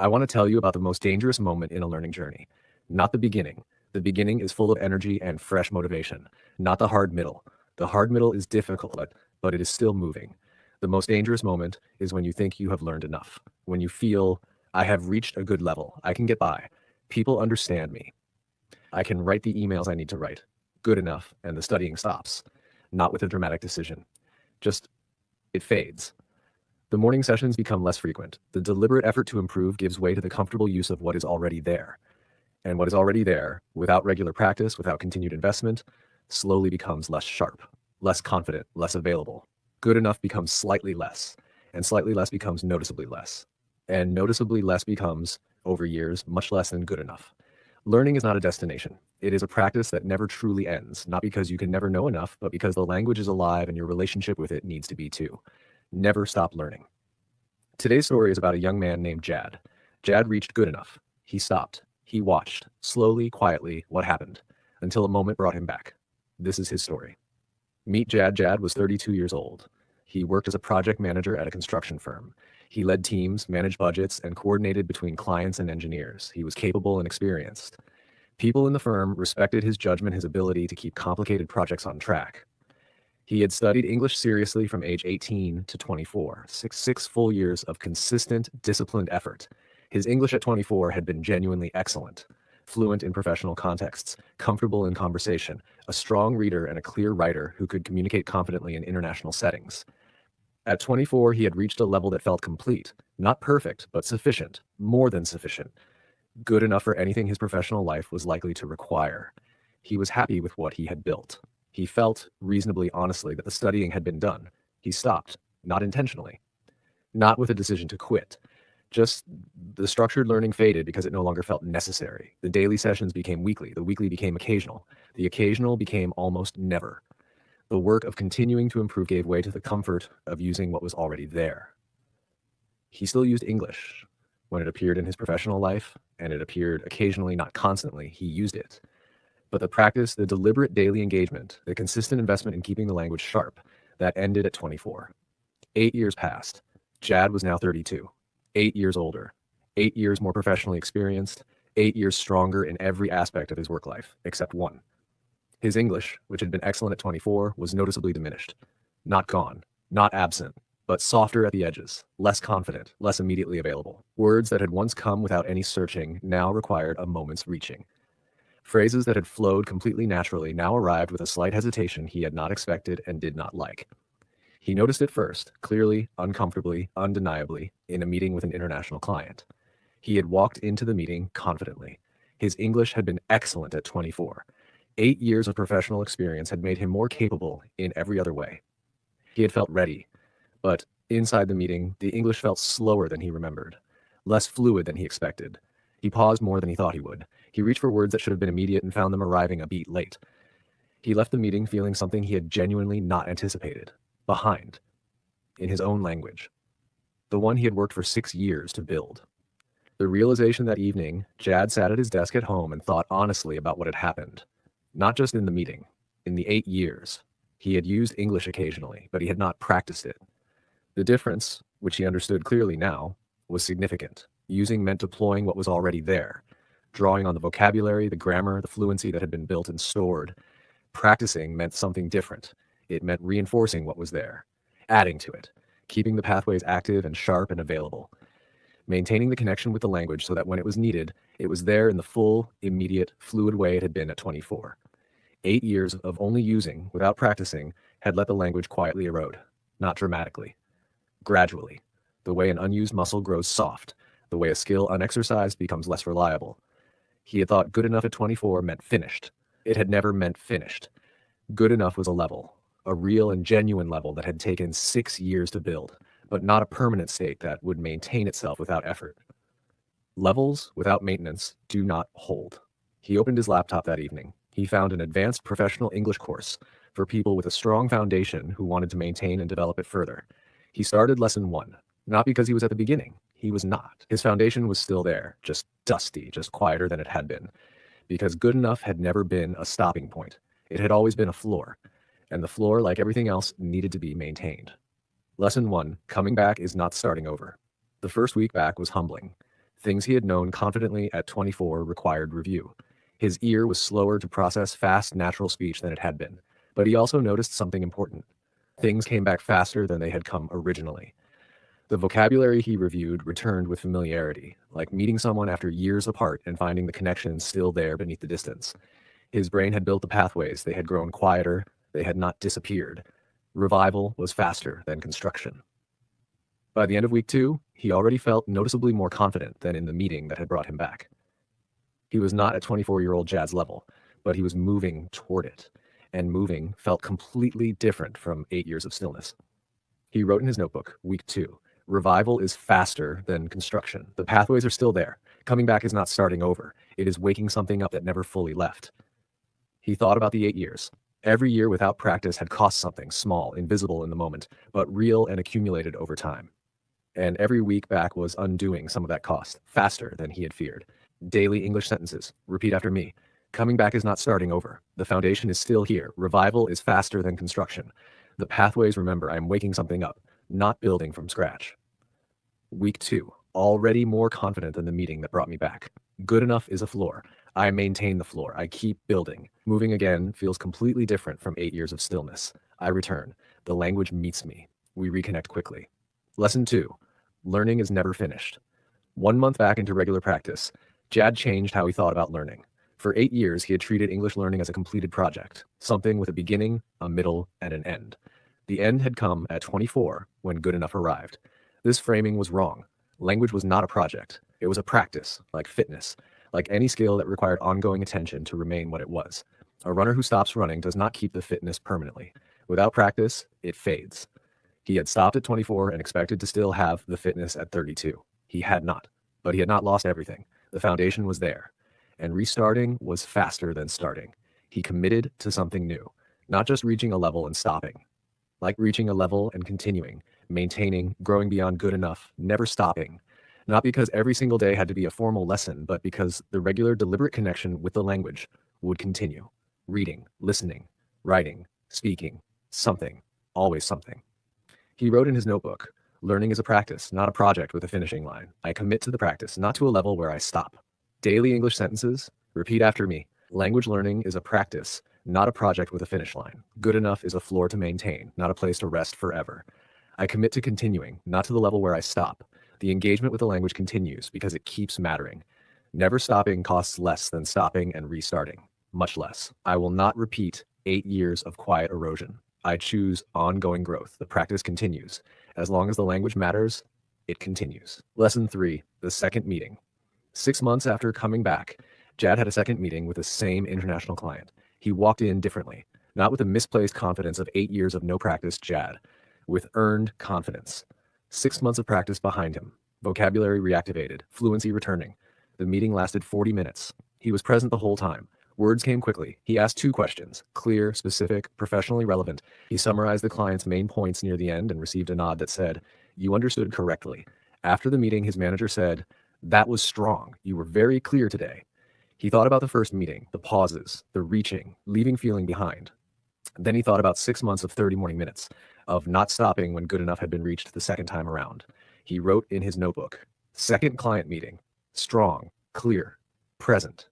I want to tell you about the most dangerous moment in a learning journey. Not the beginning. The beginning is full of energy and fresh motivation. Not the hard middle. The hard middle is difficult, but it is still moving. The most dangerous moment is when you think you have learned enough. When you feel, I have reached a good level. I can get by. People understand me. I can write the emails I need to write. Good enough, and the studying stops. Not with a dramatic decision. Just, it fades. The morning sessions become less frequent. The deliberate effort to improve gives way to the comfortable use of what is already there. And what is already there, without regular practice, without continued investment, slowly becomes less sharp, less confident, less available. Good enough becomes slightly less, and slightly less becomes noticeably less. And noticeably less becomes, over years, much less than good enough. Learning is not a destination. It is a practice that never truly ends, not because you can never know enough, but because the language is alive and your relationship with it needs to be too. Never stop learning. Today's story is about a young man named Jad. Jad reached good enough. He stopped. He watched, slowly, quietly, what happened, until a moment brought him back. This is his story. Meet Jad. Jad was 32 years old. He worked as a project manager at a construction firm. He led teams, managed budgets, and coordinated between clients and engineers. He was capable and experienced. People in the firm respected his judgment, his ability to keep complicated projects on track. He had studied English seriously from age 18 to 24, six full years of consistent, disciplined effort. His English at 24 had been genuinely excellent, fluent in professional contexts, comfortable in conversation, a strong reader and a clear writer who could communicate confidently in international settings. At 24, he had reached a level that felt complete, not perfect, but sufficient, more than sufficient, good enough for anything his professional life was likely to require. He was happy with what he had built. He felt, reasonably honestly, that the studying had been done. He stopped, not intentionally, not with a decision to quit. Just the structured learning faded because it no longer felt necessary. The daily sessions became weekly. The weekly became occasional. The occasional became almost never. The work of continuing to improve gave way to the comfort of using what was already there. He still used English. When it appeared in his professional life, and it appeared occasionally, not constantly, he used it. But the practice, the deliberate daily engagement, the consistent investment in keeping the language sharp, that ended at 24. 8 years passed. Jad was now 32. 8 years older. 8 years more professionally experienced. 8 years stronger in every aspect of his work life, except one. His English, which had been excellent at 24, was noticeably diminished. Not gone, not absent, but softer at the edges, less confident, less immediately available. Words that had once come without any searching now required a moment's reaching. Phrases that had flowed completely naturally now arrived with a slight hesitation he had not expected and did not like. He noticed it first, clearly, uncomfortably, undeniably, in a meeting with an international client. He had walked into the meeting confidently. His English had been excellent at 24. 8 years of professional experience had made him more capable in every other way. He had felt ready, but inside the meeting, the English felt slower than he remembered, less fluid than he expected. He paused more than he thought he would. He reached for words that should have been immediate and found them arriving a beat late. He left the meeting feeling something he had genuinely not anticipated, behind, in his own language, the one he had worked for 6 years to build. The realization that evening, Jad sat at his desk at home and thought honestly about what had happened. Not just in the meeting, in the 8 years. He had used English occasionally, but he had not practiced it. The difference, which he understood clearly now, was significant. Using meant deploying what was already there, drawing on the vocabulary, the grammar, the fluency that had been built and stored. Practicing meant something different. It meant reinforcing what was there, adding to it, keeping the pathways active and sharp and available, maintaining the connection with the language so that when it was needed, it was there in the full, immediate, fluid way it had been at 24. 8 years of only using, without practicing, had let the language quietly erode, not dramatically, gradually, the way an unused muscle grows soft, the way a skill unexercised becomes less reliable. He had thought good enough at 24 meant finished. It had never meant finished. Good enough was a level, a real and genuine level that had taken 6 years to build, but not a permanent state that would maintain itself without effort. Levels without maintenance do not hold. He opened his laptop that evening. He found an advanced professional English course for people with a strong foundation who wanted to maintain and develop it further. He started lesson 1, not because he was at the beginning. He was not. His foundation was still there, just dusty, just quieter than it had been, because good enough had never been a stopping point. It had always been a floor, and the floor, like everything else, needed to be maintained. Lesson 1, coming back is not starting over. The first week back was humbling. Things he had known confidently at 24 required review. His ear was slower to process fast, natural speech than it had been, but he also noticed something important. Things came back faster than they had come originally. The vocabulary he reviewed returned with familiarity, like meeting someone after years apart and finding the connection still there beneath the distance. His brain had built the pathways, they had grown quieter, they had not disappeared. Revival was faster than construction. By the end of week 2, he already felt noticeably more confident than in the meeting that had brought him back. He was not at 24-year-old Jad's level, but he was moving toward it, and moving felt completely different from 8 years of stillness. He wrote in his notebook, week 2, revival is faster than construction. The pathways are still there. Coming back is not starting over. It is waking something up that never fully left. He thought about the 8 years. Every year without practice had cost something small, invisible in the moment, but real and accumulated over time. And every week back was undoing some of that cost, faster than he had feared. Daily English sentences. Repeat after me. Coming back is not starting over. The foundation is still here. Revival is faster than construction. The pathways, remember, I am waking something up, not building from scratch. Week 2. Already more confident than the meeting that brought me back. Good enough is a floor. I maintain the floor. I keep building. Moving again feels completely different from 8 years of stillness. I return. The language meets me. We reconnect quickly. Lesson 2. Learning is never finished. 1 month back into regular practice, Jad changed how he thought about learning. For 8 years, he had treated English learning as a completed project, something with a beginning, a middle, and an end. The end had come at 24 when good enough arrived. This framing was wrong. Language was not a project. It was a practice, like fitness, like any skill that required ongoing attention to remain what it was. A runner who stops running does not keep the fitness permanently. Without practice, it fades. He had stopped at 24 and expected to still have the fitness at 32. He had not, but he had not lost everything. The foundation was there, and restarting was faster than starting. He committed to something new, not just reaching a level and stopping, like reaching a level and continuing, maintaining, growing beyond good enough, never stopping. Not because every single day had to be a formal lesson, but because the regular deliberate connection with the language would continue. Reading, listening, writing, speaking, something, always something. He wrote in his notebook, learning is a practice, not a project with a finishing line. I commit to the practice, not to a level where I stop. Daily English sentences, repeat after me. Language learning is a practice, not a project with a finish line. Good enough is a floor to maintain, not a place to rest forever. I commit to continuing, not to the level where I stop. The engagement with the language continues because it keeps mattering. Never stopping costs less than stopping and restarting, much less. I will not repeat 8 years of quiet erosion. I choose ongoing growth. The practice continues. As long as the language matters, it continues. Lesson 3, the second meeting. 6 months after coming back, Jad had a second meeting with the same international client. He walked in differently, not with the misplaced confidence of 8 years of no practice Jad, with earned confidence. 6 months of practice behind him, vocabulary reactivated, fluency returning. The meeting lasted 40 minutes. He was present the whole time. Words came quickly. He asked 2 questions, clear, specific, professionally relevant. He summarized the client's main points near the end and received a nod that said, "You understood correctly." After the meeting, his manager said, "That was strong. You were very clear today." He thought about the first meeting, the pauses, the reaching, leaving feeling behind. Then he thought about 6 months of 30 morning minutes, of not stopping when good enough had been reached the second time around. He wrote in his notebook, second client meeting, strong, clear, present.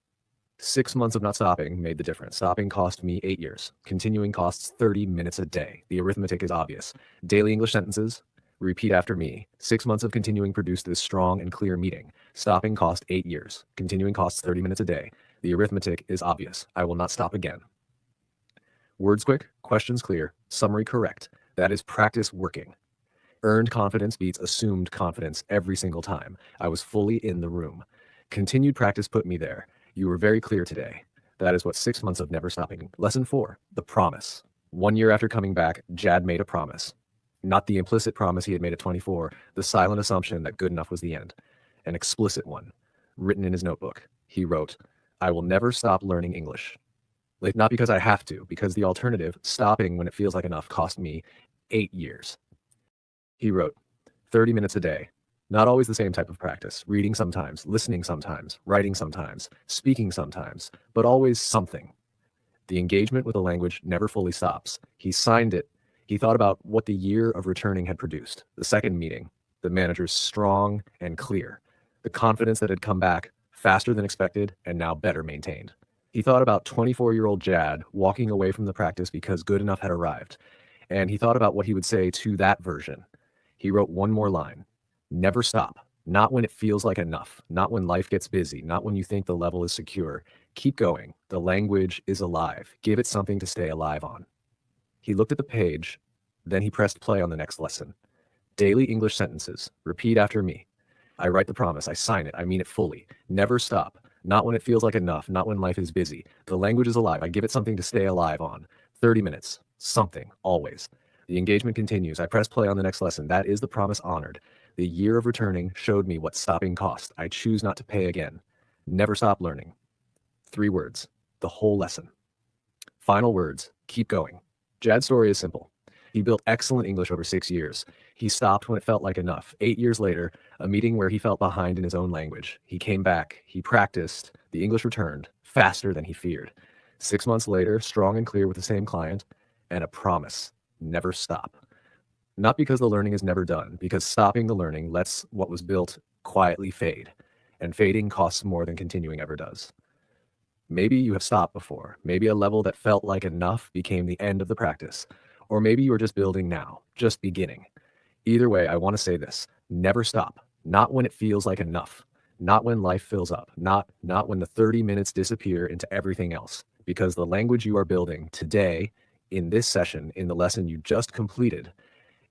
6 months of not stopping made the difference. Stopping cost me 8 years. Continuing costs 30 minutes a day. The arithmetic is obvious. Daily English sentences, repeat after me. 6 months of continuing produced this strong and clear meeting. Stopping cost 8 years. Continuing costs 30 minutes a day. The arithmetic is obvious. I will not stop again. Words quick, questions clear, summary correct. That is practice working. Earned confidence beats assumed confidence every single time. I was fully in the room. Continued practice put me there. You were very clear today. That is what 6 months of never stopping. Lesson 4, the promise. 1 year after coming back, Jad made a promise. Not the implicit promise he had made at 24, the silent assumption that good enough was the end. An explicit one, written in his notebook. He wrote, I will never stop learning English. Like, not because I have to, because the alternative, stopping when it feels like enough, cost me 8 years. He wrote, 30 minutes a day. Not always the same type of practice. Reading sometimes, listening sometimes, writing sometimes, speaking sometimes, but always something. The engagement with the language never fully stops. He signed it. He thought about what the year of returning had produced. The second meeting, the manager's strong and clear. the confidence that had come back faster than expected and now better maintained. He thought about 24-year-old Jad walking away from the practice because good enough had arrived, and he thought about what he would say to that version. He wrote one more line: never stop. Not when it feels like enough, not when life gets busy, not when you think the level is secure. Keep going. The language is alive. Give it something to stay alive on. He looked at the page, then he pressed play on the next lesson. Daily English sentences. Repeat after me. I write the promise. I sign it. I mean it fully. Never stop. Not when it feels like enough. Not when life is busy. The language is alive. I give it something to stay alive on. 30 minutes. Something. Always. The engagement continues. I press play on the next lesson. That is the promise honored. The year of returning showed me what stopping cost. I choose not to pay again. Never stop learning. 3 words. The whole lesson. Final words. Keep going. Jad's story is simple. He built excellent English over 6 years. He stopped when it felt like enough. 8 years later, a meeting where he felt behind in his own language. He came back. He practiced. The English returned faster than he feared. 6 months later, strong and clear with the same client, and a promise: never stop. Not because the learning is never done, because stopping the learning lets what was built quietly fade, and fading costs more than continuing ever does. Maybe you have stopped before. Maybe a level that felt like enough became the end of the practice. Or maybe you are just building now, just beginning. Either way, I want to say this: never stop. Not when it feels like enough. Not when life fills up. Not when the 30 minutes disappear into everything else. Because the language you are building today, in this session, in the lesson you just completed,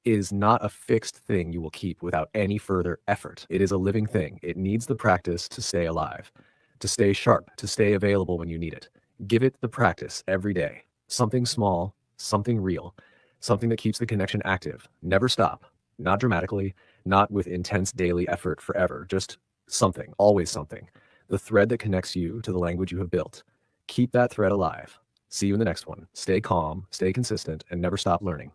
is not a fixed thing you will keep without any further effort. It is a living thing. It needs the practice to stay alive, to stay sharp, to stay available when you need it. Give it the practice every day. Something small, something real, something that keeps the connection active. Never stop. Not dramatically, not with intense daily effort forever. Just something, always something. The thread that connects you to the language you have built. Keep that thread alive. See you in the next one. Stay calm, stay consistent, and never stop learning.